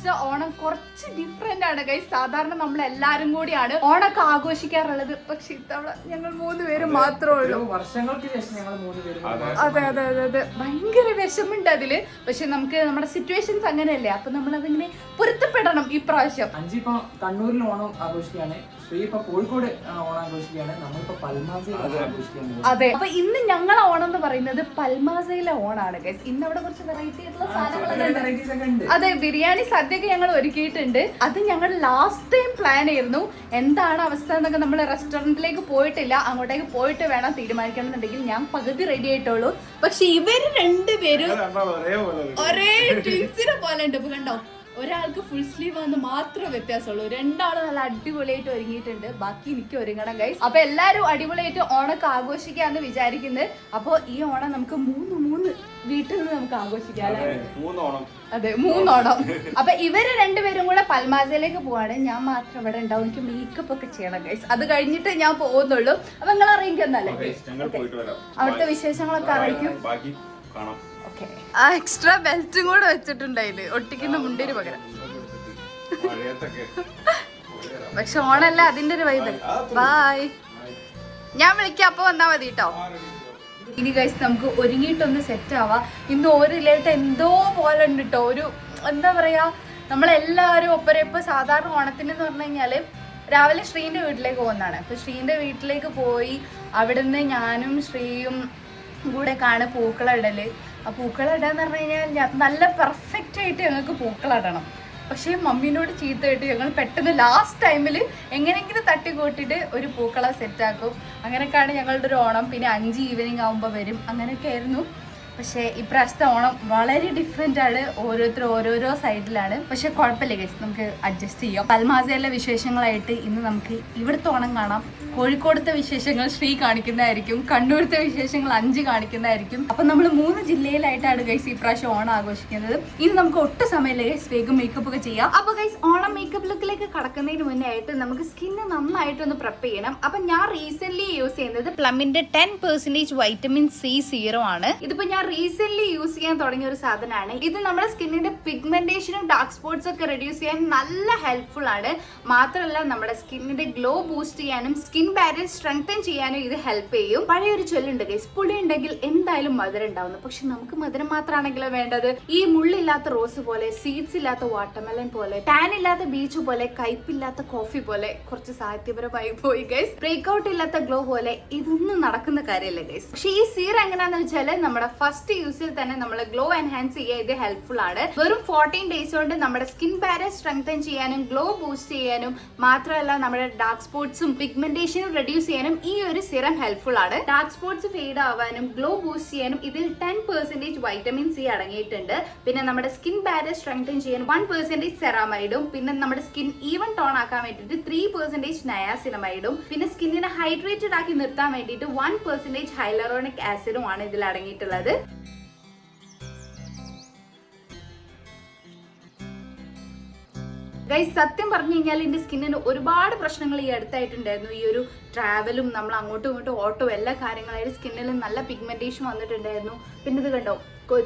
ഇപ്രാവശ്യത്തെ ഓണം കുറച്ച് ഡിഫറെന്റ് ആണ് ഗൈസ്. സാധാരണ നമ്മൾ എല്ലാരും കൂടിയാണ് ഓണൊക്കെ ആഘോഷിക്കാറുള്ളത്. പക്ഷെ ഇത്തവണ ഞങ്ങൾ 3 പേര് മാത്രമേ ഉള്ളൂ. വർഷങ്ങൾക്ക് ശേഷം ഞങ്ങൾ 3 പേര്. അതെ അതെ അതെ അതെ, ഭയങ്കര വിഷമുണ്ട് അതില്. പക്ഷെ നമുക്ക് നമ്മുടെ സിറ്റുവേഷൻസ് അങ്ങനെയല്ലേ, അപ്പൊ നമ്മൾ അതിങ്ങനെ പൊരുത്തപ്പെടണം ഈ പ്രാവശ്യം. അഞ്ചി ഇപ്പൊ കണ്ണൂരിൽ ഓണം ആഘോഷിക്കുകയാണ്, ശ്രീ ഇപ്പൊ കോഴിക്കോട് ഓണം ആഘോഷിക്കുകയാണ്, നമ്മളിപ്പോ പൽമാസയിൽ ആഘോഷിക്കുകയാണ്. അതെ, അപ്പൊ ഇന്ന് ഞങ്ങളെ ഓണം എന്ന് പറയുന്നത് പൽമാസയിലെ ഓണാണ് ഗൈസ്. ഇന്ന് അവിടെ കുറച്ച് വെറൈറ്റി ആയിട്ടുള്ള സാധനങ്ങളൊക്കെ ഉണ്ട്. അതെ, ബിരിയാണി സദ്യയൊക്കെ ഞങ്ങൾ ഒരുക്കിയിട്ടുണ്ട്. അത് ഞങ്ങൾ ലാസ്റ്റ് ടൈം പ്ലാൻ ആയിരുന്നു. എന്താണ് അവസ്ഥ എന്നൊക്കെ നമ്മൾ റെസ്റ്റോറന്റിലേക്ക് പോയിട്ടില്ല, അങ്ങോട്ടേക്ക് പോയിട്ട് വേണം തീരുമാനിക്കണം എന്നുണ്ടെങ്കിൽ. ഞാൻ പകുതി റെഡി ആയിട്ടുള്ളൂ. പക്ഷെ ഇവര് 2 പേരും ഒരേ ട്വിൻസിനെ പോലെ ഉണ്ട്. ഇപ്പൊ കണ്ടോ, ഒരാൾക്ക് ഫുൾ സ്ലീവ് ആണെന്ന് മാത്രമേ വ്യത്യാസമുള്ളൂ. 2 ആളും നല്ല അടിപൊളിയായിട്ട് ഒരുങ്ങിയിട്ടുണ്ട്. ബാക്കി എനിക്ക് ഒരുങ്ങണം ഗൈസ്. അപ്പൊ എല്ലാരും അടിപൊളിയായിട്ട് ഓണൊക്കെ ആഘോഷിക്കാന്ന് വിചാരിക്കുന്നത്. അപ്പൊ ഈ ഓണം നമുക്ക് 3 വീട്ടിൽ നിന്ന് നമുക്ക് ആഘോഷിക്കാം. അതെ, 3 ഓണം. അപ്പൊ ഇവര് 2 പേരും കൂടെ പൽമാസയിലേക്ക് പോവാണ്. ഞാൻ മാത്രം ഇവിടെ ഉണ്ടാവും. എനിക്ക് മേക്കപ്പ് ഒക്കെ ചെയ്യണം ഗൈസ്. അത് കഴിഞ്ഞിട്ട് ഞാൻ പോകുന്നുള്ളൂ. അപ്പൊ നിങ്ങൾ അറിയിക്കുന്നല്ലേ, അവിടുത്തെ വിശേഷങ്ങളൊക്കെ അറിയിക്കും. ആ എക്സ്ട്രാ ബെൽറ്റും കൂടെ വെച്ചിട്ടുണ്ടായില് ഒട്ടിക്കുന്ന മുണ്ടിന് പകരം. പക്ഷെ ഓണല്ല, അതിന്റെ ഒരു വൈബ്. ബൈ, ഞാൻ വിളിക്കാം, അപ്പൊ വന്നാ മതി കേട്ടോ. ഇനി ഗൈസ് നമുക്ക് ഒരുങ്ങിയിട്ടൊന്ന് സെറ്റ് ആവാം. ഇന്ന് ഓരിലായിട്ട് എന്തോ പോലെ ഉണ്ട് കേട്ടോ. ഒരു എന്താ പറയാ, നമ്മളെല്ലാവരും ഒപ്പരെ. ഇപ്പൊ സാധാരണ ഓണത്തിന് എന്ന് പറഞ്ഞു കഴിഞ്ഞാല് രാവിലെ ശ്രീന്റെ വീട്ടിലേക്ക് പോകുന്നതാണ്. അപ്പൊ ശ്രീന്റെ വീട്ടിലേക്ക് പോയി അവിടുന്ന് ഞാനും ശ്രീയും കൂടെ കാണും പൂക്കളിടല്. ആ പൂക്കളിടാന്ന് പറഞ്ഞു കഴിഞ്ഞാൽ നല്ല പെർഫെക്റ്റ് ആയിട്ട് ഞങ്ങൾക്ക് പൂക്കളിടണം. പക്ഷേ മമ്മീനോട് ചീത്തയായിട്ട് ഞങ്ങൾ പെട്ടെന്ന് ലാസ്റ്റ് ടൈമിൽ എങ്ങനെയെങ്കിലും തട്ടിക്കൂട്ടിയിട്ട് ഒരു പൂക്കള സെറ്റാക്കും. അങ്ങനെയൊക്കെയാണ് ഞങ്ങളുടെ ഒരു ഓണം. പിന്നെ 5 ഈവനിങ് ആകുമ്പോൾ വരും. അങ്ങനെയൊക്കെ ആയിരുന്നു. പക്ഷേ ഇപ്രാവശ്യത്തെ ഓണം വളരെ ഡിഫറെൻ്റ് ആണ്. ഓരോരുത്തർ ഓരോരോ സൈഡിലാണ്. പക്ഷെ കുഴപ്പമില്ല ഗൈസ്, നമുക്ക് അഡ്ജസ്റ്റ് ചെയ്യാം. പൽമാസയിലെ വിശേഷങ്ങളായിട്ട് ഇന്ന് നമുക്ക് ഇവിടുത്തെ ഓണം കാണാം. കോഴിക്കോടത്തെ വിശേഷങ്ങൾ ശ്രീ കാണിക്കുന്നതായിരിക്കും. കണ്ണൂരത്തെ വിശേഷങ്ങൾ 5 കാണിക്കുന്നതായിരിക്കും. അപ്പൊ നമ്മൾ 3 ജില്ലയിലായിട്ടാണ് ഗൈസ് ഈ പ്രാവശ്യം ഓണം ആഘോഷിക്കുന്നത്. ഇനി നമുക്ക് ഒട്ടും സമയമില്ല ഗൈസ്, വേഗം മേക്കപ്പ് ഒക്കെ ചെയ്യാം. അപ്പൊ ഗൈസ്, ഓണം മേക്കപ്പ് ലുക്കിലേക്ക് കടക്കുന്നതിന് മുന്നേ ആയിട്ട് നമുക്ക് സ്കിന്ന് നന്നായിട്ടൊന്ന് പ്രെപ്പ് ചെയ്യണം. അപ്പൊ ഞാൻ റീസെന്റ് യൂസ് ചെയ്യുന്നത് പ്ലമിന്റെ 10% വൈറ്റമിൻ സി സീറം ആണ്. ഇതിപ്പോ ഞാൻ റീസെന്റ് യൂസ് ചെയ്യാൻ തുടങ്ങിയ ഒരു സാധനമാണ്. ഇത് നമ്മുടെ സ്കിന്നിന്റെ പിഗ്മെന്റേഷനും ഡാർക്ക് സ്പോട്ട്സ് ഒക്കെ റെഡ്യൂസ് ചെയ്യാൻ നല്ല ഹെൽപ്ഫുൾ ആണ്. മാത്രമല്ല നമ്മുടെ സ്കിന്നിന്റെ ഗ്ലോ ബൂസ്റ്റ് ചെയ്യാനും സ്കിൻ ബാരിയർ സ്ട്രെങ്തൻ ചെയ്യാനും ഇത് ഹെൽപ്പ് ചെയ്യും. പഴയൊരു ചൊല്ലുണ്ട് ഗൈസ്, പുളി ഉണ്ടെങ്കിൽ എന്തായാലും മധുരം ഉണ്ടാവുന്നു. പക്ഷെ നമുക്ക് മധുരം മാത്രമാണെങ്കിലോ വേണ്ടത്. ഈ മുള്ളില്ലാത്ത റോസ് പോലെ, സീഡ്സ് ഇല്ലാത്ത വാട്ടർമെലൻ പോലെ, ടാൻ ഇല്ലാത്ത ബീച്ച് പോലെ, കയ്പില്ലാത്ത കോഫി പോലെ, കുറച്ച് സാഹിത്യപരമായി പോയി ഗൈസ്, ബ്രേക്ക്ഔട്ട് ഇല്ലാത്ത ഗ്ലോ പോലെ, ഇതൊന്നും നടക്കുന്ന കാര്യമല്ല ഗൈസ്. പക്ഷെ ഈ സീറം എങ്ങനെയാന്ന് വെച്ചാൽ നമ്മുടെ ഫസ്റ്റ് യൂസിൽ തന്നെ നമ്മൾ ഗ്ലോ എൻഹാൻസ് ചെയ്യാൻ ഇത് ഹെൽപ്ഫുൾ ആണ്. വെറും 14 ഡേയ്സ് കൊണ്ട് നമ്മുടെ സ്കിൻ ബാരിയർ സ്ട്രെങ്തൻ ചെയ്യാനും ഗ്ലോ ബൂസ്റ്റ് ചെയ്യാനും മാത്രമല്ല നമ്മുടെ ഡാർക്ക് സ്പോട്ട്സും പിഗ്മെന്റേഷനും റെഡ്യൂസ് ചെയ്യാനും ഈ ഒരു സിറം ഹെൽപ്ഫുൾ ആണ്. ഡാർക്ക് സ്പോട്ട്സ് ഫെയ്ഡ് ആവാനും ഗ്ലോ ബൂസ്റ്റ് ചെയ്യാനും ഇതിൽ 10% വൈറ്റമിൻ സി അടങ്ങിയിട്ടുണ്ട്. പിന്നെ നമ്മുടെ സ്കിൻ ബാരിയർ സ്ട്രെങ്തൻ ചെയ്യാൻ 1% സെറാമൈഡും, പിന്നെ നമ്മുടെ സ്കിൻ ഈവൻ ടോൺ ആക്കാൻ വേണ്ടിയിട്ട് 3% നയാസിനമൈഡും, പിന്നെ സ്കിന്നിനെ ഹൈഡ്രേറ്റഡ് ആക്കി നിർത്താൻ വേണ്ടിയിട്ട് 1% ഹൈലറോണിക് ആസിഡും ആണ് ഇതിൽ അടങ്ങിയിട്ടുള്ളത്. ഗൈസ്, സത്യം പറഞ്ഞു കഴിഞ്ഞാൽ എന്റെ സ്കിന്നിന് ഒരുപാട് പ്രശ്നങ്ങൾ ഈ അടുത്തായിട്ടുണ്ടായിരുന്നു. ഈ ഒരു ട്രാവലും നമ്മൾ അങ്ങോട്ടും ഇങ്ങോട്ടും ഓട്ടോ എല്ലാ കാര്യങ്ങളായിട്ട് സ്കിന്നിൽ നല്ല പിഗ്മെന്റേഷൻ വന്നിട്ടുണ്ടായിരുന്നു. പിന്നെ ഇത് കണ്ടോ,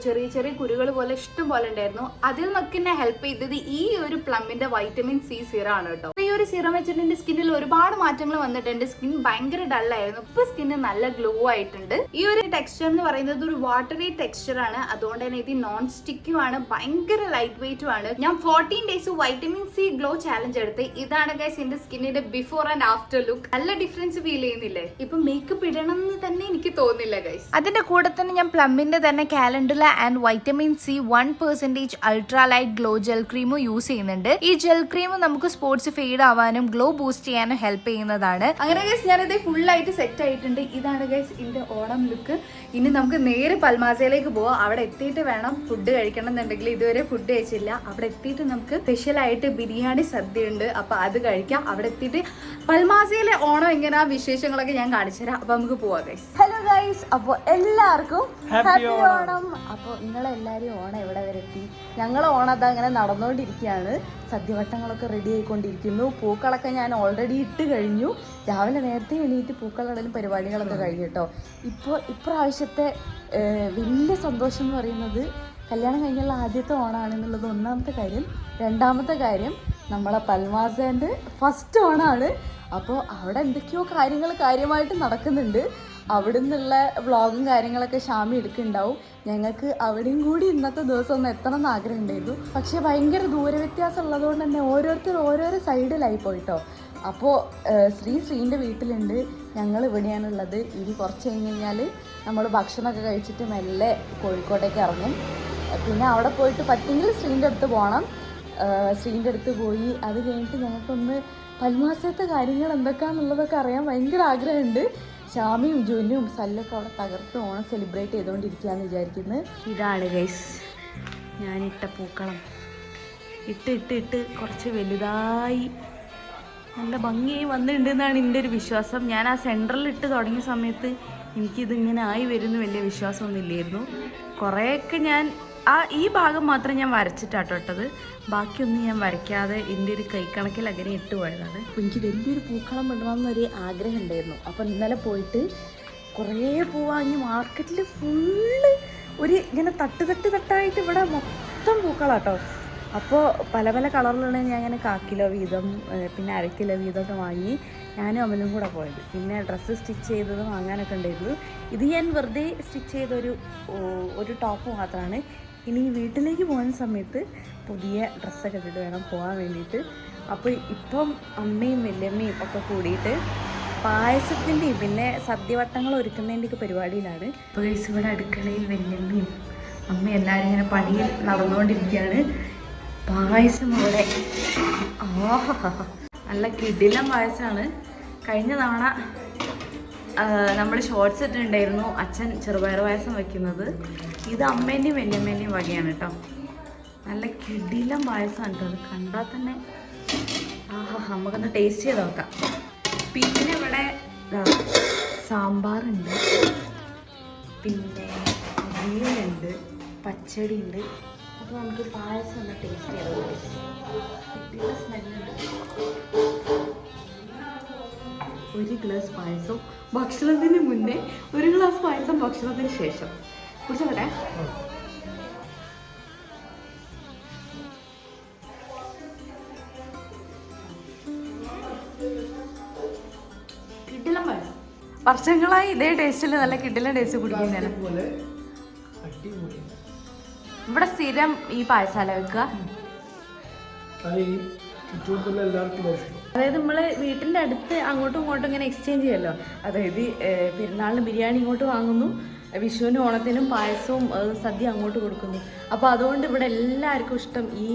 ചെറിയ ചെറിയ കുരുകൾ പോലെ ഇഷ്ടം പോലെ ഉണ്ടായിരുന്നു. അതിൽ നിന്നൊക്കെ എന്നെ ഹെൽപ്പ് ചെയ്തത് ഈ ഒരു പ്ലമിന്റെ വൈറ്റമിൻ സി സിറം ആണ് കേട്ടോ. ഈ ഒരു സിറം വെച്ചിട്ട് എന്റെ സ്കിന്നിൽ ഒരുപാട് മാറ്റങ്ങൾ വന്നിട്ടുണ്ട്. സ്കിൻ ഭയങ്കര ഡള്ളായിരുന്നു, ഇപ്പൊ സ്കിന്ന് നല്ല ഗ്ലോ ആയിട്ടുണ്ട്. ഈ ഒരു ടെക്സ്ചർ എന്ന് പറയുന്നത് ഒരു വാട്ടറി ടെക്സ്ചർ ആണ്. അതുകൊണ്ട് തന്നെ ഇത് നോൺ സ്റ്റിക്കും ആണ്, ഭയങ്കര ലൈറ്റ് വെയിറ്റും ആണ്. ഞാൻ 14 days vitamin C glow challenge എടുത്ത്. ഇതാണ് ഗൈസ് എന്റെ സ്കിന്നിന്റെ ബിഫോർ ആൻഡ് ആഫ്റ്റർ ലുക്ക്. നല്ല ഡിഫറൻസ് ഫീൽ ചെയ്യുന്നില്ലേ? ഇപ്പൊ മേക്കപ്പ് ഇടണം എന്ന് തന്നെ എനിക്ക് തോന്നില്ല ഗൈസ്. അതിന്റെ കൂടെ തന്നെ ഞാൻ പ്ലമ്മിന്റെ തന്നെ calendar and vitamin C 1% ultra light glow gel ക്രീമും യൂസ് ചെയ്യുന്നുണ്ട്. ഈ ജെൽ ക്രീം നമുക്ക് സ്പോട്സ് ഫെയ്ഡ് ആവാനും ഗ്ലോ ബൂസ്റ്റ് ചെയ്യാനും ഹെൽപ്പ് ചെയ്യുന്നതാണ്. അങ്ങനെ ഗൈസ്, ഞാനിത് ഫുൾ ആയിട്ട് സെറ്റ് ആയിട്ടുണ്ട്. ഇതാണ് ഗൈസ് എന്റെ ഓണം ലുക്ക്. ഇനി നമുക്ക് നേരെ പൽമാസയിലേക്ക് പോവാം. അവിടെ എത്തിയിട്ട് വേണം ഫുഡ് കഴിക്കണം എന്നുണ്ടെങ്കിൽ. ഇതുവരെ ഫുഡ് കഴിച്ചില്ല. അവിടെ എത്തിയിട്ട് നമുക്ക് സ്പെഷ്യൽ ആയിട്ട് ബിരിയാണി സദ്യ ഉണ്ട്. അപ്പൊ അത് കഴിക്കാം. അവിടെ എത്തിയിട്ട് പൽമാസയിലെ ഓണം എങ്ങനെയാ വിശേഷങ്ങളൊക്കെ ഞാൻ കാണിച്ചു തരാം. അപ്പൊ നമുക്ക് പോവാം ഗൈസ്. ഹലോ ഗൈസ്, അപ്പൊ എല്ലാവർക്കും ഹാപ്പി ഓണം. അപ്പോൾ നിങ്ങളെല്ലാവരും ഓണം എവിടെ വരെ എത്തി? ഞങ്ങൾ ഓണം അത് അങ്ങനെ നടന്നുകൊണ്ടിരിക്കുകയാണ്. സദ്യവട്ടങ്ങളൊക്കെ റെഡി ആയിക്കൊണ്ടിരിക്കുന്നു. പൂക്കളൊക്കെ ഞാൻ ഓൾറെഡി ഇട്ട് കഴിഞ്ഞു. രാവിലെ നേരത്തെ എണീറ്റ് പൂക്കളിടലും പരിപാടികളൊക്കെ കഴിഞ്ഞു കേട്ടോ. ഇപ്പോൾ ഇപ്രാവശ്യത്തെ വലിയ സന്തോഷം എന്ന് പറയുന്നത് കല്യാണം കഴിഞ്ഞുള്ള ആദ്യത്തെ ഓണമാണ് എന്നുള്ളത് ഒന്നാമത്തെ കാര്യം. രണ്ടാമത്തെ കാര്യം നമ്മളെ പൽമാസേൻ്റെ ഫസ്റ്റ് ഓണമാണ്. അപ്പോൾ അവിടെ എന്തൊക്കെയോ കാര്യങ്ങൾ കാര്യമായിട്ട് നടക്കുന്നുണ്ട്. അവിടെ നിന്നുള്ള വ്ളോഗും കാര്യങ്ങളൊക്കെ ഷാമി എടുക്കുന്നുണ്ടാവും. ഞങ്ങൾക്ക് അവിടെയും കൂടി ഇന്നത്തെ ദിവസം ഒന്ന് എത്തണം എന്ന് ആഗ്രഹം ഉണ്ടായിരുന്നു. പക്ഷേ ഭയങ്കര ദൂരവ്യത്യാസം ഉള്ളതുകൊണ്ട് തന്നെ ഓരോരുത്തർ ഓരോരോ സൈഡിലായി പോയിട്ടോ. അപ്പോൾ ശ്രീൻ്റെ വീട്ടിലുണ്ട്, ഞങ്ങൾ ഇവിടെയാണുള്ളത്. ഇനി കുറച്ച് കഴിഞ്ഞ് കഴിഞ്ഞാൽ നമ്മൾ ഭക്ഷണമൊക്കെ കഴിച്ചിട്ട് മെല്ലെ കോഴിക്കോട്ടേക്ക് ഇറങ്ങും. പിന്നെ അവിടെ പോയിട്ട് പറ്റുമെങ്കിൽ ശ്രീൻ്റെ അടുത്ത് പോകണം. ശ്രീൻ്റെ അടുത്ത് പോയി അത് കഴിഞ്ഞിട്ട് ഞങ്ങൾക്കൊന്ന് പൽമാസത്തെ കാര്യങ്ങൾ എന്തൊക്കെയാണെന്നുള്ളതൊക്കെ അറിയാൻ ഭയങ്കര ആഗ്രഹമുണ്ട്. ഷാമിയും ജുനും സല്ലൊക്കെ അവിടെ തകർത്ത് ഓണം സെലിബ്രേറ്റ് ചെയ്തുകൊണ്ടിരിക്കുകയെന്ന് വിചാരിക്കുന്നത്. ഇതാണ് ഗൈസ് ഞാനിട്ട പൂക്കളം. ഇട്ട് കുറച്ച് വലുതായി നല്ല ഭംഗിയായി വന്നിട്ടുണ്ടെന്നാണ് എൻ്റെ ഒരു വിശ്വാസം. ഞാൻ ആ സെൻറ്ററിൽ ഇട്ട് തുടങ്ങിയ സമയത്ത് എനിക്കിതിങ്ങനെ ആയി വരുന്ന വലിയ വിശ്വാസമൊന്നും ഇല്ലായിരുന്നു. കുറേയൊക്കെ ഞാൻ ഈ ഭാഗം മാത്രം ഞാൻ വരച്ചിട്ടാട്ടോ ഇട്ടത്. ബാക്കിയൊന്നും ഞാൻ വരയ്ക്കാതെ എൻ്റെ ഒരു കൈക്കണക്കിൽ അങ്ങനെ ഇട്ട് പോയതാണ്. അപ്പോൾ എനിക്ക് വലിയൊരു പൂക്കളം ഇടണമെന്നൊരു ആഗ്രഹം ഉണ്ടായിരുന്നു. അപ്പോൾ ഇന്നലെ പോയിട്ട് കുറേ പൂ വാങ്ങി മാർക്കറ്റിൽ ഫുള്ള് ഒരു ഇങ്ങനെ തട്ടായിട്ട് ഇവിടെ മൊത്തം പൂക്കളാട്ടോ. അപ്പോൾ പല പല കളറിലുള്ള ഞാൻ അങ്ങനെ 1/4 കിലോ വീതം പിന്നെ 1/2 കിലോ വീതമൊക്കെ വാങ്ങി ഞാനും അമലും കൂടെ പോയത്. പിന്നെ ഡ്രസ്സ് സ്റ്റിച്ച് ചെയ്തത് വാങ്ങാനൊക്കെ ഉണ്ടായിരുന്നു. ഇത് ഞാൻ വെറുതെ സ്റ്റിച്ച് ചെയ്തൊരു ടോപ്പ് മാത്രമാണ്. ഇനി വീട്ടിലേക്ക് പോകുന്ന സമയത്ത് പുതിയ ഡ്രസ്സൊക്കെ ഇട്ടിട്ട് വേണം പോകാൻ വേണ്ടിയിട്ട്. അപ്പോൾ ഇപ്പം അമ്മയും വല്യമ്മയും ഒക്കെ കൂടിയിട്ട് പായസത്തിൻ്റെയും പിന്നെ സദ്യവട്ടങ്ങൾ ഒരുക്കുന്നതിൻ്റെയൊക്കെ പരിപാടിയിലാണ്. അപ്പോൾ ഇവിടെ അടുക്കളയിൽ വല്യമ്മയും അമ്മയും എല്ലാവരും ഇങ്ങനെ പണിയിൽ നടന്നുകൊണ്ടിരിക്കുകയാണ്. പായസം അവിടെ നല്ല കിടിലം പായസമാണ്. കഴിഞ്ഞ തവണ നമ്മൾ ഷോർട്സ് ഇട്ടിട്ടുണ്ടായിരുന്നു അച്ഛൻ ചെറുപയർ പായസം വയ്ക്കുന്നത്. ഇത് അമ്മേൻ്റെയും വല്യമ്മേൻ്റെയും വകയാണ് കേട്ടോ. നല്ല കിടിലം പായസമാണ് കേട്ടോ. അത് കണ്ടാൽ തന്നെ നമുക്കൊന്ന് ടേസ്റ്റ് ചെയ്ത് നോക്കാം. പിന്നെ ഇവിടെ സാമ്പാറുണ്ട്, പിന്നെ അവിയലുണ്ട്, പച്ചടി ഉണ്ട്. അപ്പോൾ നമുക്ക് പായസം ഒന്ന് ടേസ്റ്റ് ചെയ്ത് കിടിലം സ്മെല്ലുണ്ട്. 1 ഗ്ലാസ് പായസം ഭക്ഷണത്തിന് മുന്നേ, 1 ഗ്ലാസ് പായസം ഭക്ഷണത്തിന് ശേഷം. കുടിച്ചോട്ടെ. കിടിലം പായസം. വർഷങ്ങളായി ഇതേ ടേസ്റ്റിൽ നല്ല കിടിലം ടേസ്റ്റ് കുടിക്കുന്നതാണ്. ഇവിടെ സ്ഥിരം ഈ പായസാല വെക്കുക. അതായത് നമ്മള് വീട്ടിൻ്റെ അടുത്ത് അങ്ങോട്ടും ഇങ്ങോട്ടും ഇങ്ങനെ എക്സ്ചേഞ്ച് ചെയ്യുമല്ലോ. അതായത് പെരുന്നാളിന് ബിരിയാണി ഇങ്ങോട്ട് വാങ്ങുന്നു, വിഷുവിനും ഓണത്തിനും പായസവും സദ്യ അങ്ങോട്ട് കൊടുക്കുന്നു. അപ്പോൾ അതുകൊണ്ട് ഇവിടെ എല്ലാവർക്കും ഇഷ്ടം ഈ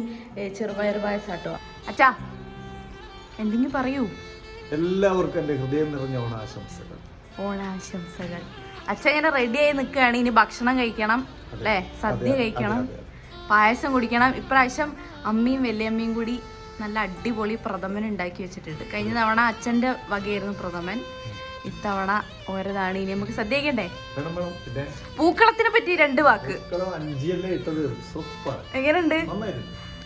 ചെറുപയർ പായസാട്ടോ. അച്ഛാ എന്തെങ്കിലും പറയൂ. എല്ലാവർക്കും എൻ്റെ ഹൃദയം നിറഞ്ഞ ഓണാശംസകൾ. ഓണാശംസകൾ. അച്ഛൻ ഇങ്ങനെ റെഡിയായി നിൽക്കുകയാണ്. ഇനി ഭക്ഷണം കഴിക്കണം അല്ലേ, സദ്യ കഴിക്കണം, പായസം കുടിക്കണം. ഇപ്രാവശ്യം അമ്മയും വല്യമ്മയും കൂടി നല്ല അടിപൊളി പ്രഥമൻ ഉണ്ടാക്കി വെച്ചിട്ടുണ്ട്. കഴിഞ്ഞ തവണ അച്ഛൻ്റെ വകയായിരുന്നു പ്രഥമൻ, ഇത്തവണ ഓരോതാണ്. ഇനി നമുക്ക് സദ്യ കഴിക്കണ്ടേ? പൂക്കളത്തിനെ പറ്റി 2 വാക്ക്. എങ്ങനെയുണ്ട്?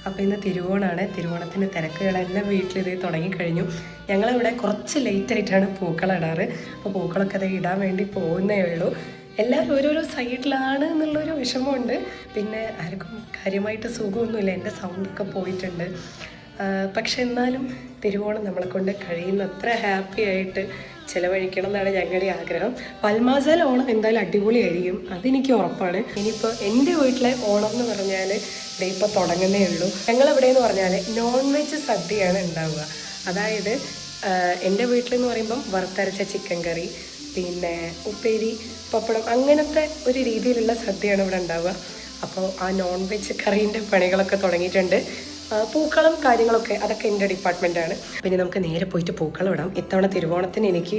അപ്പോൾ ഇന്ന് തിരുവോണമാണ്. തിരുവോണത്തിൻ്റെ തിരക്കുകളെല്ലാം വീട്ടിലിത് തുടങ്ങിക്കഴിഞ്ഞു. ഞങ്ങളിവിടെ കുറച്ച് ലേറ്റായിട്ടാണ് പൂക്കളം ഇടാറ്. അപ്പോൾ പൂക്കളൊക്കെ അത് ഇടാൻ വേണ്ടി പോകുന്നേ ഉള്ളൂ. എല്ലാവരും ഓരോരോ സൈഡിലാണ് എന്നുള്ളൊരു വിഷമമുണ്ട്. പിന്നെ ആർക്കും കാര്യമായിട്ട് സുഖമൊന്നുമില്ല, എൻ്റെ സൗണ്ടൊക്കെ പോയിട്ടുണ്ട്. പക്ഷെ എന്നാലും തിരുവോണം നമ്മളെ കൊണ്ട് കഴിയുന്നത്ര ഹാപ്പി ആയിട്ട് ചിലവഴിക്കണം എന്നാണ് ഞങ്ങളുടെ ആഗ്രഹം. പൽമാസാല ഓണം എന്തായാലും അടിപൊളിയായിരിക്കും, അതെനിക്ക് ഉറപ്പാണ്. ഇനിയിപ്പോൾ എൻ്റെ വീട്ടിലെ ഓണം എന്ന് പറഞ്ഞാൽ ഇപ്പോൾ തുടങ്ങുന്നേ ഉള്ളൂ. ഞങ്ങളെവിടെയെന്ന് പറഞ്ഞാൽ നോൺ വെജ് സദ്യയാണ് ഉണ്ടാവുക. അതായത് എൻ്റെ വീട്ടിലെന്ന് പറയുമ്പം വറുത്തരച്ച ചിക്കൻ കറി, പിന്നെ ഉപ്പേരി, പപ്പടം, അങ്ങനത്തെ ഒരു രീതിയിലുള്ള സദ്യയാണ് ഇവിടെ ഉണ്ടാവുക. അപ്പോൾ ആ നോൺ വെജ് കറീൻ്റെ പണികളൊക്കെ തുടങ്ങിയിട്ടുണ്ട്. പൂക്കളം കാര്യങ്ങളൊക്കെ അതൊക്കെ എൻ്റെ ഡിപ്പാർട്ട്മെൻറ്റാണ്. പിന്നെ നമുക്ക് നേരെ പോയിട്ട് പൂക്കളം ഇടാം. ഇത്തവണ തിരുവോണത്തിന് എനിക്ക്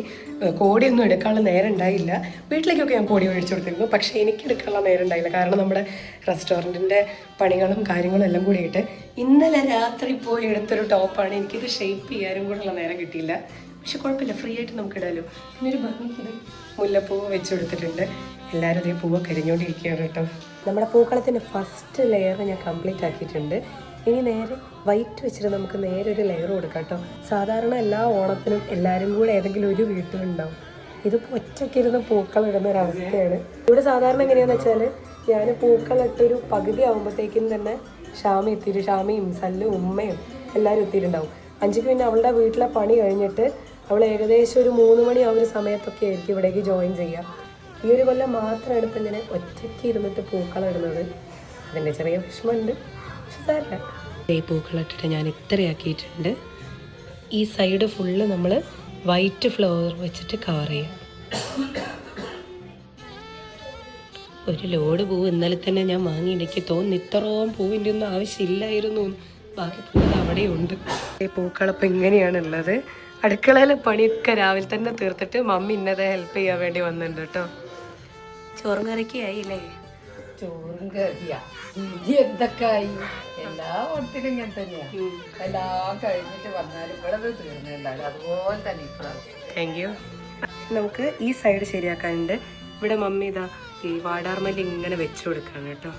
കോടിയൊന്നും എടുക്കാനുള്ള നേരം ഉണ്ടായില്ല. വീട്ടിലേക്കൊക്കെ ഞാൻ കോടി മേടിച്ചു കൊടുത്തിരുന്നു, പക്ഷേ എനിക്ക് എടുക്കാനുള്ള നേരം ഉണ്ടായില്ല. കാരണം നമ്മുടെ റെസ്റ്റോറൻറ്റിൻ്റെ പണികളും കാര്യങ്ങളും എല്ലാം കൂടിയിട്ട് ഇന്നലെ രാത്രി പോയി എടുത്തൊരു ടോപ്പാണ്. എനിക്കിത് ഷേപ്പ് ചെയ്യാനും കൂടെയുള്ള നേരം കിട്ടിയില്ല. പക്ഷെ കുഴപ്പമില്ല, ഫ്രീ ആയിട്ട് നമുക്ക് ഇടാമല്ലോ. പിന്നെ ഒരു ഭംഗിക്ക് മുല്ലപ്പൂവ് വെച്ച് കൊടുത്തിട്ടുണ്ട്. എല്ലാവരും അതേ പൂവ് കരിഞ്ഞുകൊണ്ടിരിക്കുകയാണ് കേട്ടോ. നമ്മുടെ പൂക്കളത്തിൻ്റെ ഫസ്റ്റ് ലെയർ ഞാൻ കംപ്ലീറ്റ് ആക്കിയിട്ടുണ്ട്. ഇനി നേരെ വൈറ്റ് വെച്ചിട്ട് നമുക്ക് നേരെ ഒരു ലെയർ കൊടുക്കാം കേട്ടോ. സാധാരണ എല്ലാ ഓണത്തിനും എല്ലാവരും കൂടെ ഏതെങ്കിലും ഒരു വീട്ടിലുണ്ടാവും. ഇതിപ്പോൾ ഒറ്റയ്ക്കിരുന്ന് പൂക്കൾ ഇടുന്ന ഒരവസ്ഥയാണ്. ഇവിടെ സാധാരണ എങ്ങനെയാണെന്ന് വെച്ചാൽ ഞാൻ പൂക്കളിട്ടൊരു പകുതി ആകുമ്പോഴത്തേക്കും തന്നെ ഷാമി എത്തിയിട്ട്, ഷാമിയും സല്ലും ഉമ്മയും എല്ലാവരും എത്തിയിട്ടുണ്ടാവും. അഞ്ചിക്ക് പിന്നെ അവളുടെ വീട്ടിലെ പണി കഴിഞ്ഞിട്ട് അവൾ ഏകദേശം ഒരു 3 മണി ആ ഒരു സമയത്തൊക്കെ ആയിരിക്കും ഇവിടേക്ക് ജോയിൻ ചെയ്യുക. ഈ ഒരു കൊല്ലം മാത്രമാണ് ഇപ്പം ഇങ്ങനെ ഒറ്റയ്ക്ക് ഇരുന്നിട്ട് പൂക്കളിടുന്നത്. അതിൻ്റെ ചെറിയ വിഷമമുണ്ട്, പക്ഷെ സാരമില്ല. ഈ പൂക്കളിട്ടിട്ട് ഞാൻ ഇത്രയാക്കിയിട്ടുണ്ട്. ഈ സൈഡ് ഫുള്ള് നമ്മൾ വൈറ്റ് ഫ്ലവർ വെച്ചിട്ട് കവർ ചെയ്യാം. ഒരു ലോഡ് പൂവ് ഇന്നലെ തന്നെ ഞാൻ വാങ്ങി. എനിക്ക് തോന്നുന്നു ഇത്രയും പൂവിൻ്റെ ഒന്നും ആവശ്യമില്ലായിരുന്നു. ബാക്കി പൂവ് അവിടെയുണ്ട്. ഈ പൂക്കളിപ്പോൾ ഇങ്ങനെയാണുള്ളത്. അടുക്കളയിലെ പണിയൊക്കെ രാവിലെ തന്നെ തീർത്തിട്ട് മമ്മി ഇന്നതെ ഹെൽപ്പ് ചെയ്യാൻ വേണ്ടി വന്നിട്ടുണ്ട് കേട്ടോ. ചോറും കറിക്ക് ആയില്ലേ? ചോറും കറിയാ എന്തൊക്കെ ആയി. എല്ലാ ഓണത്തിനും ഇങ്ങനെ തന്നെയാ. എല്ലാം കഴിഞ്ഞിട്ട് വന്നാലും ഇവിടെ തീർന്നുണ്ടാവില്ല. അതുപോലെ തന്നെ ഇപ്രാവശ്യം. Thank you. നമുക്ക് ഈ സൈഡ് ശരിയാക്കാനുണ്ട്. ഇവിടെ മമ്മി ഇതാ ഈ വാടാർമല്ലി ഇങ്ങനെ വെച്ചു കൊടുക്കാണ് കേട്ടോ.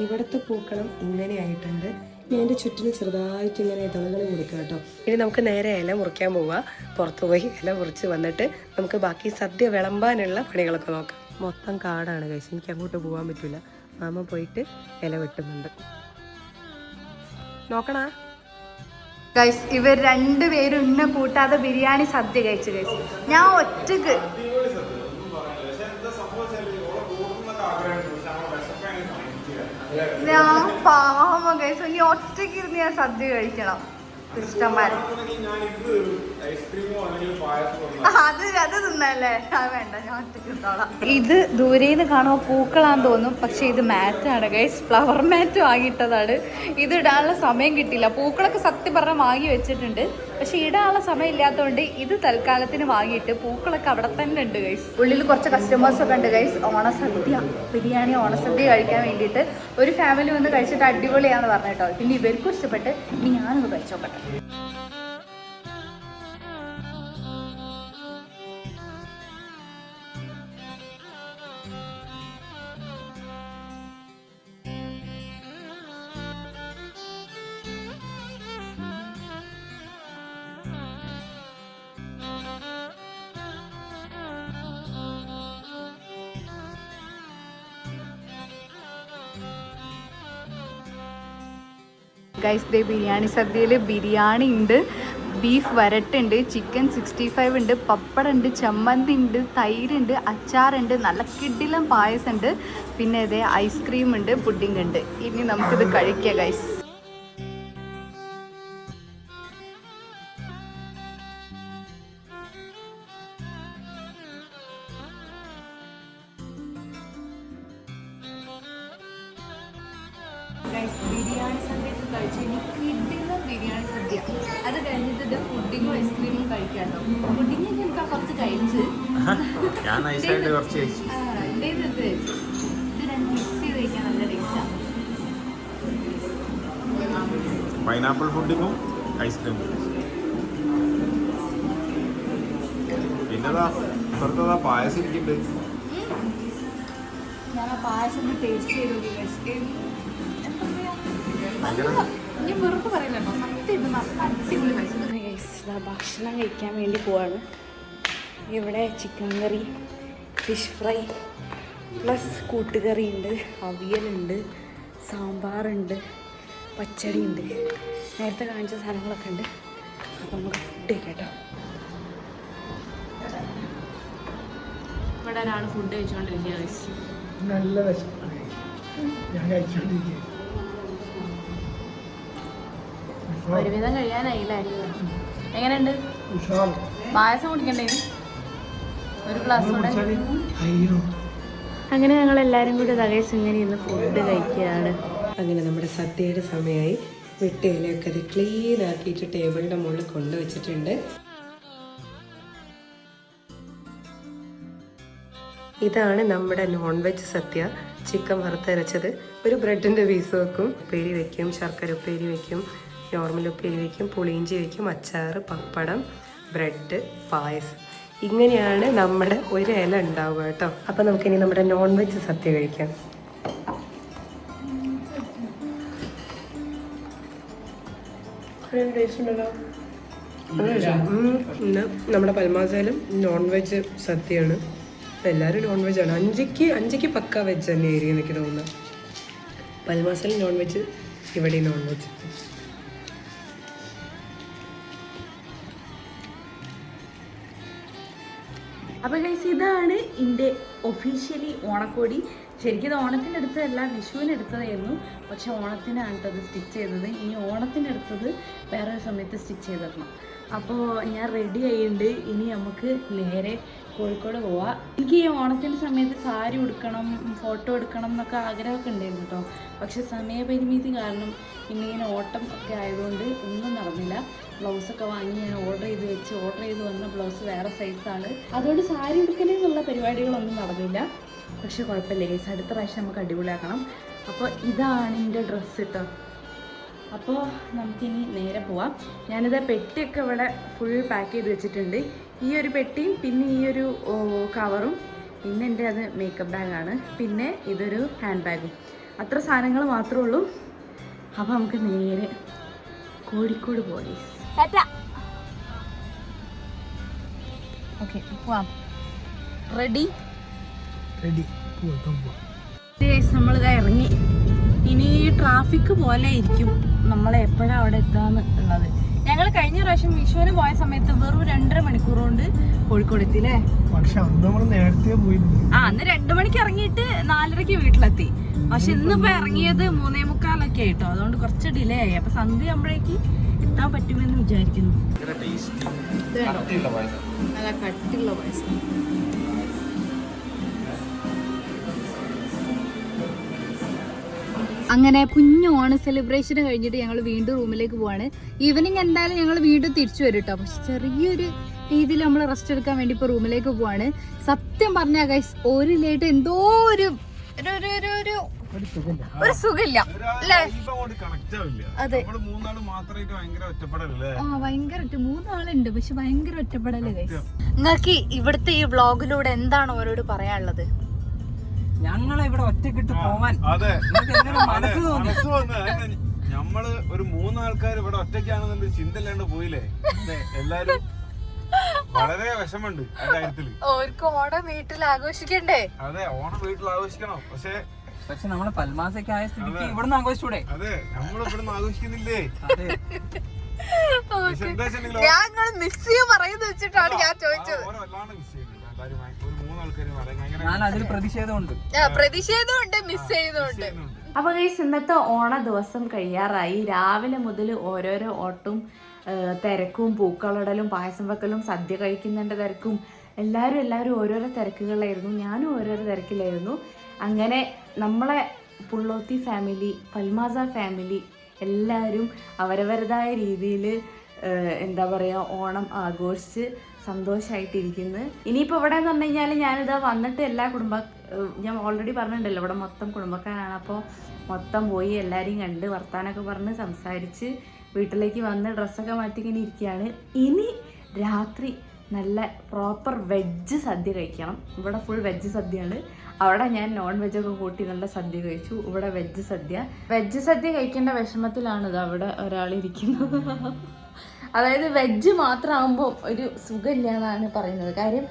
ഇവിടുത്തെ പൂക്കളം ഇങ്ങനെ ആയിട്ടുണ്ട്. ഞാൻ എൻ്റെ ചുറ്റിന് ചെറുതായിട്ട് ഇങ്ങനെ ഇതളുകൾ കൊടുക്കുക കേട്ടോ. ഇനി നമുക്ക് നേരെ ഇല മുറിക്കാൻ പോവുക. പുറത്ത് പോയി ഇല മുറിച്ച് വന്നിട്ട് നമുക്ക് ബാക്കി സദ്യ വിളമ്പാനുള്ള പണികളൊക്കെ നോക്കാം. മൊത്തം കാടാണ് കഴിച്ച്, എനിക്ക് അങ്ങോട്ട് പോകാൻ പറ്റില്ല. മാമ പോയിട്ട് ഇല വെട്ടുന്നുണ്ട്. നോക്കണാ ഗൈസ്, ഇവർ രണ്ടുപേരും ഇന്നെ കൂട്ടാതെ ബിരിയാണി സദ്യ കഴിച്ചു ഗൈസ്. ഞാൻ ഒറ്റക്ക് ഞാൻ പാവം ഗൈസ്, ഇനി ഒറ്റയ്ക്ക് ഇരുന്ന് ഞാൻ സദ്യ കഴിക്കണം. ഇഷ്ടംമാരെ അത് തിന്നല്ലേ? വേണ്ട, ഞാൻ ഒറ്റയ്ക്ക് തിന്നോളാം. ഇത് ദൂരേന്ന് കാണുമ്പോൾ പൂക്കളാന്ന് തോന്നും, പക്ഷെ ഇത് മാറ്റാണ് ഗൈസ്. ഫ്ലവർ മാറ്റ് വാങ്ങിയിട്ടതാണ്. ഇത് ഇടാനുള്ള സമയം കിട്ടിയില്ല. പൂക്കളൊക്കെ സത്യം പറഞ്ഞാൽ വാങ്ങി വെച്ചിട്ടുണ്ട്, പക്ഷെ ഇടാനുള്ള സമയം ഇല്ലാത്തതുകൊണ്ട് ഇത് തൽക്കാലത്തിന് വാങ്ങിയിട്ട് പൂക്കളൊക്കെ അവിടെ തന്നെ ഉണ്ട് ഗൈസ്. ഉള്ളിൽ കുറച്ച് കസ്റ്റമേഴ്സൊക്കെ ഉണ്ട് ഗൈസ്. ഓണസദ്യ ബിരിയാണി ഓണസദ്യ കഴിക്കാൻ വേണ്ടിയിട്ട് ഒരു ഫാമിലി വന്ന് കഴിച്ചിട്ട് അടിപൊളിയാന്ന് പറഞ്ഞിട്ടോ. പിന്നെ ഇവർക്കും ഇഷ്ടപ്പെട്ട്. ഇനി ഞാനൊന്ന് കഴിച്ചോക്കട്ടെ. ഗൈസ്, ദേ ബിരിയാണി സദ്യയിൽ ബിരിയാണി ഉണ്ട്, ബീഫ് വരട്ടുണ്ട്, ചിക്കൻ 65 ഉണ്ട്, പപ്പടം ഉണ്ട്, ചമ്മന്തി ഉണ്ട്, തൈരുണ്ട്, അച്ചാറുണ്ട്, നല്ല കിടിലം പായസം ഉണ്ട്, പിന്നെ ഇതേ ഐസ്ക്രീം ഉണ്ട്, പുഡിംഗ് ഉണ്ട്. ഇനി നമുക്കിത് കഴിക്കാം ഗൈസ്. ബിരിയാണി സദ്യ കഴിച്ചു. എനിക്ക് കിട്ടുന്ന ബിരിയാണി സദ്യ. അത് കഴിഞ്ഞിട്ട് ഇത് പുഡിങ്ങും ഐസ്ക്രീമും കഴിക്കാമല്ലോ. പുഡിങ് എനിക്ക് കുറച്ച് കഴിച്ച് ഇത് രണ്ട് മിക്സ് ചെയ്ത് കഴിക്കാൻ നല്ല ടേസ്റ്റാണ്. പൈനാപ്പിൾ പുഡിങ്ങും ഐസ്ക്രീമും. പിന്നെതാ പുറത്തതാ പായസം ഇരിക്കുന്നുണ്ട്. ഞാൻ ആ പായസം ടേസ്റ്റ് ചെയ്തു. ഞാൻ വെറുതെ പറയുന്നുണ്ടോ, സത്യം അടിപൊളി പായസം. ഭക്ഷണം കഴിക്കാൻ വേണ്ടി പോവാണ്. ഇവിടെ ചിക്കൻ കറി, ഫിഷ് ഫ്രൈ പ്ലസ് കൂട്ടുകറി ഉണ്ട്, അവിയലുണ്ട്, സാമ്പാറുണ്ട്, പച്ചടി ഉണ്ട്. നേരത്തെ കാണിച്ച സാധനങ്ങളൊക്കെ ഉണ്ട്. അപ്പം നമുക്ക് ഫുഡ് കഴിക്കാം. ഇവിടെ ഒരാൾ ഫുഡ് കഴിച്ചുകൊണ്ടിരിക്കുക. നല്ല വിശപ്പാണ്, ഞാൻ കഴിച്ചോണ്ടിരിക്കുക. ഒരുവിധം കഴിയാനായില്ലേ? എങ്ങനെയുണ്ട്? പായസം കുടിക്കണ്ടേ? ഒരു ഗ്ലാസ് കൂടെ. അങ്ങനെ ഞങ്ങൾ എല്ലാവരും കൂടി തകേശ് ഇങ്ങനെ ഇന്ന് ഫുഡ് കഴിക്കുകയാണ്. അങ്ങനെ നമ്മുടെ സദ്യയുടെ സമയമായി. വെട്ടയിലൊക്കെ അത് ക്ലീൻ ആക്കിയിട്ട് ടേബിളിൻ്റെ മുകളിൽ കൊണ്ടുവച്ചിട്ടുണ്ട്. ഇതാണ് നമ്മുടെ നോൺ വെജ് സദ്യ. ചിക്കൻ വറുത്തരച്ചത്, ഒരു ബ്രെഡിൻ്റെ പീസ് വെക്കും, ഉപ്പേരി വയ്ക്കും, ശർക്കര ഉപ്പേരി വയ്ക്കും, നോർമൽ ഉപ്പേരി വയ്ക്കും, പുളിയിഞ്ചി വയ്ക്കും, അച്ചാറ്, പപ്പടം, ബ്രെഡ്, പായസം. ഇങ്ങനെയാണ് നമ്മുടെ ഒരു ഇല ഉണ്ടാവുക കേട്ടോ. അപ്പം നമുക്കിനി നമ്മുടെ നോൺ വെജ് സദ്യ കഴിക്കാം. ഇന്ന് നമ്മുടെ പൽമാസയിലും നോൺ വെജ് സദ്യയാണ്. എല്ലാവരും നോൺ വെജ് ആണ്. അഞ്ചയ്ക്ക് പക്ക വെജ് തന്നെ ഏരിയ എനിക്ക് തോന്നുന്നത്. പൽമാസിൽ നോൺ വെജ്, ഇവിടെ നോൺ വെജ്. അപ്പോൾ ഗൈസ് ഇതാണ് എൻ്റെ ഒഫീഷ്യലി ഓണക്കോടി. ശരിക്കും ഇത് ഓണത്തിൻ്റെ അടുത്തതല്ല, വിഷുവിന് എടുത്തതായിരുന്നു. പക്ഷെ ഓണത്തിനാണ് അത് സ്റ്റിച്ച് ചെയ്തത്. ഇനി ഓണത്തിൻ്റെ അടുത്തത് വേറൊരു സമയത്ത് സ്റ്റിച്ച് ചെയ്തിടണം. അപ്പോൾ ഞാൻ റെഡി ആയിട്ടുണ്ട്. ഇനി നമുക്ക് നേരെ കോഴിക്കോട് പോവാം. എനിക്ക് ഈ ഓണത്തിൻ്റെ സമയത്ത് സാരി ഉടുക്കണം, ഫോട്ടോ എടുക്കണം എന്നൊക്കെ ആഗ്രഹമൊക്കെ ഉണ്ടായിരുന്നു കേട്ടോ. പക്ഷെ സമയപരിമിതി കാരണം ഇന്നിങ്ങനെ ഓട്ടം ഒക്കെ ആയതുകൊണ്ട് ഒന്നും നടന്നില്ല. ബ്ലൗസൊക്കെ വാങ്ങി ഞാൻ ഓർഡർ ചെയ്ത് വന്ന ബ്ലൗസ് വേറെ സൈസാണ്. അതുകൊണ്ട് സാരി ഉടുക്കലെന്നുള്ള പരിപാടികളൊന്നും നടന്നില്ല. പക്ഷെ കുഴപ്പമില്ല ഗൈസ്, അടുത്ത പ്രാവശ്യം നമുക്ക് അടിപൊളിയാക്കണം. അപ്പോൾ ഇതാണ് എൻ്റെ ഡ്രസ്സ് കേട്ടോ. അപ്പോൾ നമുക്കിനി നേരെ പോവാം. ഞാനിത് പെട്ടിയൊക്കെ ഇവിടെ ഫുൾ പാക്ക് ചെയ്ത് വെച്ചിട്ടുണ്ട്. ഈ ഒരു പെട്ടിയും പിന്നെ ഈ ഒരു കവറും പിന്നെ എൻ്റെ അത് മേക്കപ്പ് ബാഗാണ്. പിന്നെ ഇതൊരു ഹാൻഡ് ബാഗും. അത്ര സാധനങ്ങൾ മാത്രമേ ഉള്ളൂ. അപ്പോൾ നമുക്ക് നേരെ കോഴിക്കോട് പോയി. ഓക്കെ പോവാം. റെഡി നമ്മളിതാ ഇറങ്ങി. ഇനി ട്രാഫിക് പോലെ ഇരിക്കും നമ്മളെ എപ്പോഴാണ് അവിടെ എത്താന്ന് ഉള്ളത്. ഞങ്ങൾ കഴിഞ്ഞ പ്രാവശ്യം വിഷുവിന് പോയ സമയത്ത് വെറും 2.5 മണിക്കൂർ കൊണ്ട് കോഴിക്കോട് എത്തി അല്ലേ? പക്ഷെ അന്ന് നമ്മൾ നേരത്തെ പോയി. അന്ന് 2 മണിക്ക് ഇറങ്ങിയിട്ട് 4:30 വീട്ടിലെത്തി. പക്ഷെ ഇന്നിപ്പോ ഇറങ്ങിയത് 3:45 ആയിട്ടോ. അതുകൊണ്ട് കുറച്ച് ഡിലേ ആയി. അപ്പൊ സന്ധ്യ ആകുമ്പോഴേക്ക് എത്താൻ പറ്റുമെന്ന് വിചാരിക്കുന്നു. നല്ല കട്ടിയുള്ള പായസം. അങ്ങനെ കുഞ്ഞു ഓണ സെലിബ്രേഷൻ കഴിഞ്ഞിട്ട് ഞങ്ങൾ വീണ്ടും റൂമിലേക്ക് പോവാണ്. ഈവനിങ് എന്തായാലും ഞങ്ങൾ വീണ്ടും തിരിച്ചു വരും കേട്ടോ. പക്ഷെ ചെറിയൊരു രീതിയിൽ നമ്മൾ റെസ്റ്റ് എടുക്കാൻ വേണ്ടി ഇപ്പോൾ റൂമിലേക്ക് പോവാണ്. സത്യം പറഞ്ഞാൽ ഗൈസ് ഒരു ലേറ്റ് എന്തോ ഒരു സുഖമില്ല അല്ലേ? അതെ ഭയങ്കര 3 ആളുണ്ട് പക്ഷെ ഭയങ്കര ഒറ്റപ്പെടല് ഗൈസ്. നിങ്ങൾക്ക് ഇവിടുത്തെ ഈ വ്ളോഗിലൂടെ എന്താണ് അവരോട് പറയാനുള്ളത്? ഞങ്ങളെ ഇവിടെ ഒറ്റക്കിട്ട് പോവാൻ മനസ്സ് തോന്നി. നമ്മള് ഒരു 3 ആൾക്കാർ ഇവിടെ ഒറ്റയ്ക്കാണെന്നൊരു ചിന്ത ഇല്ലാണ്ട് പോയില്ലേ എല്ലാരും. വളരെ വിഷമുണ്ട് ആ കാര്യത്തില്. ഓർക്ക് ഓണം വീട്ടിൽ ആഘോഷിക്കണ്ടേ? അതെ ഓണം വീട്ടിൽ ആഘോഷിക്കണം. പക്ഷെ നമ്മള് പൽമാസൊക്കെ ആയ സ്ഥിതിക്ക് ഇവിടുന്ന് ആഘോഷിച്ചൂടെ? അതെ നമ്മൾ ഇവിടുന്ന് ആഘോഷിക്കുന്നില്ലേ? ഞാൻ മിസ് ചെയ്യും പറയുന്നത് വെച്ചിട്ടാണ് ഞാൻ ചോദിച്ചത്. ഞാൻ അതിൽ പ്രതിഷേധമുണ്ട്, മിസ് ചെയ്യുന്നുണ്ട്. അപ്പൊ ഗൈസ് ഇന്നത്തെ ഓണ ദിവസം കഴിയാറായി. രാവിലെ മുതൽ ഓരോരോ ഓട്ടും തിരക്കും, പൂക്കളിടലും, പായസം വെക്കലും, സദ്യ കഴിക്കുന്നതിന്റെ തിരക്കും, എല്ലാവരും ഓരോരോ തിരക്കുകളായിരുന്നു. ഞാനും ഓരോരോ തിരക്കിലായിരുന്നു. അങ്ങനെ നമ്മളെ പുള്ളോത്തി ഫാമിലി, പൽമാസ ഫാമിലി എല്ലാവരും അവരവരുടേതായ രീതിയിൽ എന്താ പറയുക ഓണം ആഘോഷിച്ച് സന്തോഷമായിട്ടിരിക്കുന്നു. ഇനിയിപ്പോൾ ഇവിടെ എന്ന് പറഞ്ഞു കഴിഞ്ഞാൽ ഞാനിതാ വന്നിട്ട് ഞാൻ ഓൾറെഡി പറഞ്ഞിട്ടുണ്ടല്ലോ ഇവിടെ മൊത്തം കുടുംബക്കാരാണ്. അപ്പോൾ മൊത്തം പോയി എല്ലാവരെയും കണ്ട് വർത്താനൊക്കെ പറഞ്ഞ് സംസാരിച്ച് വീട്ടിലേക്ക് വന്ന് ഡ്രസ്സൊക്കെ മാറ്റി ഇങ്ങനെ ഇരിക്കുകയാണ്. ഇനി രാത്രി നല്ല പ്രോപ്പർ വെജ് സദ്യ കഴിക്കണം. ഇവിടെ ഫുൾ വെജ് സദ്യയാണ്. അവിടെ ഞാൻ നോൺ വെജൊക്കെ കൂട്ടി നല്ല സദ്യ കഴിച്ചു. ഇവിടെ വെജ് സദ്യ കഴിക്കേണ്ട വിഷമത്തിലാണ് ഇത് അവിടെ ഒരാളിരിക്കുന്നത്. അതായത് വെജ് മാത്രമാകുമ്പോൾ ഒരു സുഖമില്ല എന്നാണ് പറയുന്നത്. കാര്യം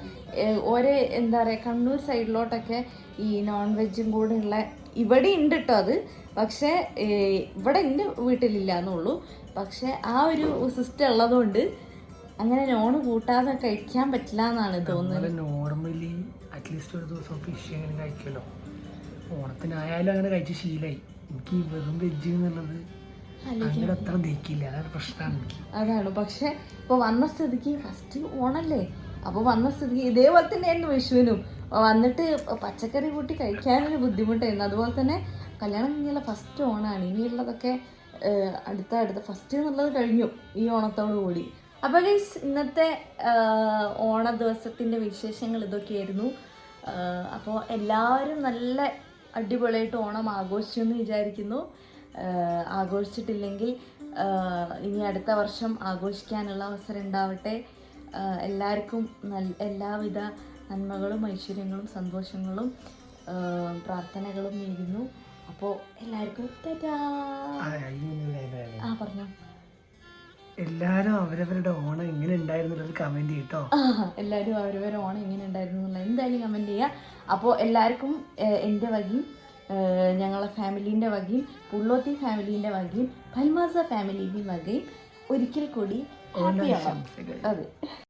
ഓരോ എന്താ പറയുക കണ്ണൂർ സൈഡിലോട്ടൊക്കെ ഈ നോൺ വെജും കൂടെ ഉള്ള ഇവിടെ ഉണ്ട് കേട്ടോ അത്. പക്ഷേ ഇവിടെ എൻ്റെ വീട്ടിലില്ല എന്നുള്ളൂ. പക്ഷെ ആ ഒരു സിസ്റ്റം ഉള്ളതുകൊണ്ട് അങ്ങനെ നോൺ കൂട്ടാതെ കഴിക്കാൻ പറ്റില്ല എന്നാണ് തോന്നുന്നത്. നോർമലി അറ്റ്ലീസ്റ്റ് ഒരു ദിവസം ഫിഷ് അങ്ങനെ കഴിക്കുമല്ലോ. ഓണത്തിനായാലും അങ്ങനെ കഴിച്ച് ശീലമായി. എനിക്ക് വെറും വെജ് എന്നുള്ളത് അങ്ങനെ അത്ര ദഹിക്കില്ല. അതാണ് പ്രശ്നമാണ് എനിക്ക്. അതാണ്. പക്ഷെ ഇപ്പോൾ വന്ന സ്ഥിതിക്ക് ഫസ്റ്റ് ഓണല്ലേ, അപ്പോൾ വന്ന സ്ഥിതിക്ക് ഇതേപോലെ തന്നെയായിരുന്നു വിഷുവിനും. വന്നിട്ട് പച്ചക്കറി കൂട്ടി കഴിക്കാനൊരു ബുദ്ധിമുട്ടായിരുന്നു. അതുപോലെ തന്നെ കല്യാണം കഴിഞ്ഞുള്ള ഫസ്റ്റ് ഓണമാണ്. ഇനിയുള്ളതൊക്കെ അടുത്ത ഫസ്റ്റ് എന്നുള്ളത് കഴിഞ്ഞു ഈ ഓണത്തോടു കൂടി. അപ്പോൾ ഗൈസ് ഇന്നത്തെ ഓണ ദിവസത്തിൻ്റെ വിശേഷങ്ങൾ ഇതൊക്കെയായിരുന്നു. അപ്പോൾ എല്ലാവരും നല്ല അടിപൊളിയായിട്ട് ഓണം ആഘോഷിച്ചു എന്ന് വിചാരിക്കുന്നു. ആഘോഷിച്ചിട്ടില്ലെങ്കിൽ ഇനി അടുത്ത വർഷം ആഘോഷിക്കാനുള്ള അവസരം ഉണ്ടാവട്ടെ. എല്ലാവർക്കും എല്ലാവിധ നന്മകളും ഐശ്വര്യങ്ങളും സന്തോഷങ്ങളും പ്രാർത്ഥനകളും നേരുന്നു. അപ്പോൾ എല്ലാവർക്കും ടാറ്റാ. പറഞ്ഞോ. എല്ലാരും അവരവരുടെ ഓണം എങ്ങനെ ഉണ്ടായിരുന്നുള്ളത് കമന്റ് ചെയ്യട്ടോ. എല്ലാവരും അവരവരെ ഓണം എങ്ങനെ ഉണ്ടായിരുന്നു എന്നുള്ളത് എന്തായാലും കമൻറ്റ് ചെയ്യുക. അപ്പോൾ എല്ലാവർക്കും എൻ്റെ വകയും ഞങ്ങളെ ഫാമിലീൻ്റെ വകയും പുള്ളോത്തി ഫാമിലീൻ്റെ വകയും പൽമാസ ഫാമിലീൻ്റെ വകയും ഒരിക്കൽ കൂടി ഹാപ്പി ആവാം. അതെ.